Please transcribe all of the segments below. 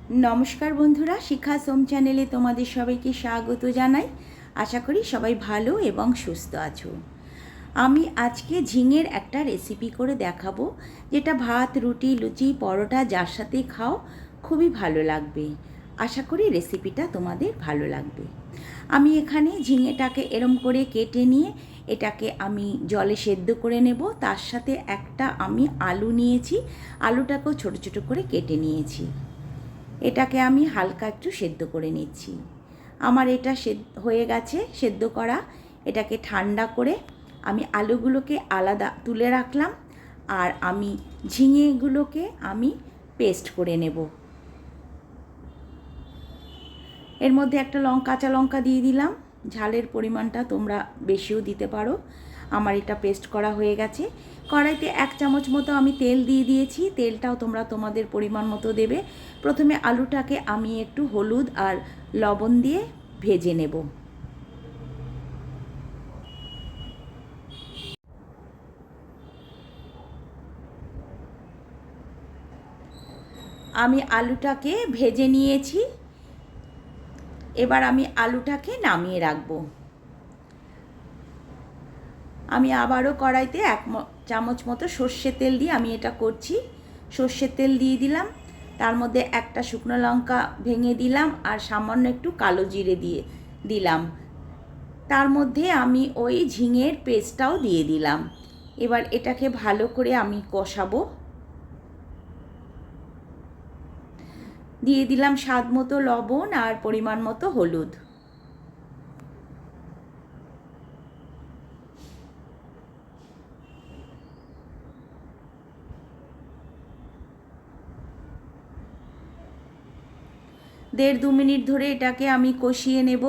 नमस्कार बंधुरा शिखा सोम चैनेले तुम्हारे सबाइके स्वागत जानाई। आशा करी सबाई भालो एवं सुस्थ आछो। आमी आजके झिंगेर एकटा रेसिपि करे देखाबो जेटा भात रुटी लुचि परोटा जार साथे खाओ खूबই भालो लागबे। आशा करी रेसिपिटा तुम्हादेर भालो लागबे। आमी एखाने झिंगेटाके एरम करे केटे निये एटाके आमी जले सेদ্ধ करे नेब। तार साथे एकटा आमी आलू नियेछि, आलूटाकेও छोटो छोटो करे केटे नियेछि। এটাকে আমি হালকা একটু সেদ্ধ করে নিচ্ছি। আমার এটা হয়ে গেছে সেদ্ধ করা। এটাকে ঠান্ডা করে আমি আলুগুলোকে আলাদা তুলে রাখলাম আর আমি ঝিঙেগুলোকে আমি পেস্ট করে নেব। এর মধ্যে একটা কাঁচা লঙ্কা দিয়ে দিলাম। ঝালের পরিমাণটা তোমরা বেশিও দিতে পারো। আমার এটা পেস্ট করা হয়ে গেছে। কড়াইতে 1 চামচ মতো আমি তেল দিয়ে দিয়েছি। তেলটাও তোমরা তোমাদের পরিমাণ মতো দেবে। প্রথমে আলুটাকে আমি একটু হলুদ আর লবণ দিয়ে ভেজে নেব। আমি আলুটাকে ভেজে নিয়েছি। এবার আমি আলুটাকে নামিয়ে রাখবো। আমি আবারও কড়াইতে 1 চামচ মতো সর্ষের তেল দিয়ে আমি এটা করছি। সর্ষের তেল দিয়ে দিলাম, তার মধ্যে একটা শুকনো লঙ্কা ভেঙে দিলাম আর সামান্য একটু কালো জিরে দিয়ে দিলাম। তার মধ্যে আমি ওই ঝিঙের পেস্টটাও দিয়ে দিলাম। এবার এটাকে ভালো করে আমি কষাবো। দিয়ে দিলাম স্বাদ মতো লবণ আর পরিমাণ মতো হলুদ। দেড় দু মিনিট ধরে এটাকে আমি কষিয়ে নেব।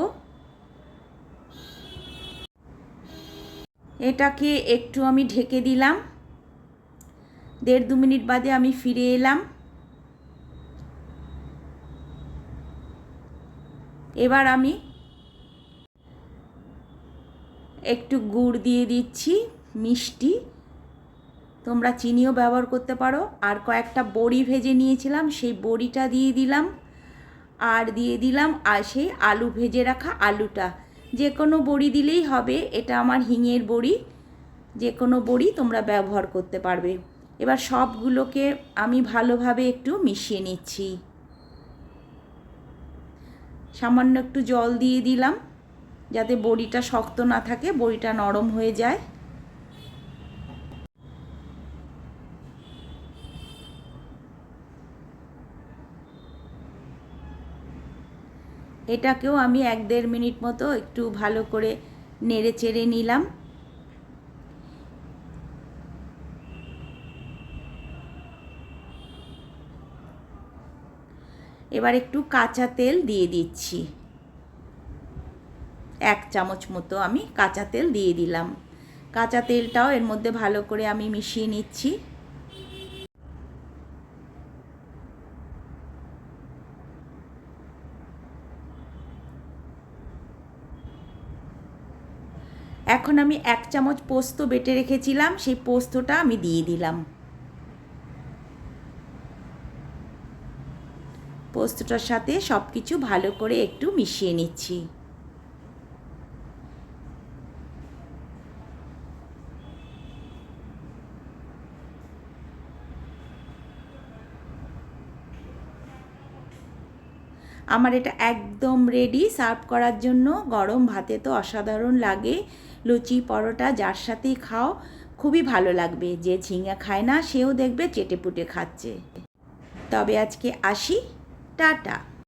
এটাকে একটু আমি ঢেকে দিলাম। দেড় দু মিনিট বাদে আমি ফিরে এলাম। এবার আমি একটু গুড় দিয়ে দিচ্ছি, মিষ্টি। তোমরা চিনিও ব্যবহার করতে পারো। আর কয়েকটা বড়ি ভেজে নিয়েছিলাম, সেই বড়িটা দিয়ে দিলাম। আর দিয়ে দিলাম আর সেই আলু ভেজে রাখা আলুটা। যে কোনো বড়ি দিলেই হবে। এটা আমার হিঙের বড়ি, যে কোনো বড়ি তোমরা ব্যবহার করতে পারবে। এবার সবগুলোকে আমি ভালোভাবে একটু মিশিয়ে নিচ্ছি। সামান্য একটু জল দিয়ে দিলাম যাতে বড়িটা শক্ত না থাকে, বড়িটা নরম হয়ে যায়। এটাকেও আমি 1-1.5 মিনিট মতো একটু ভালো করে নেড়ে চেড়ে নিলাম। এবার একটু কাঁচা তেল দিয়ে দিচ্ছি। 1 চামচ মতো আমি কাঁচা তেল দিয়ে দিলাম। কাঁচা তেলটাও এর মধ্যে ভালো করে আমি মিশিয়ে নিচ্ছি। এখন আমি 1 চামচ পোস্ত বেটে রেখেছিলাম, সেই পোস্তটা আমি দিয়ে দিলাম। পোস্তটার সাথে সব কিছু ভালো করে একটু মিশিয়ে নিচ্ছি। আমার এটা একদম রেডি সার্ভ করার জন্য। গরম ভাতে তো অসাধারণ লাগে। লুচি পরোটা যার সাথেই খাও খুবই ভালো লাগবে। যে ঝিঙে খায় না সেও দেখবে চেটেপুটে খাচ্ছে। তবে আজকে আসি, টাটা।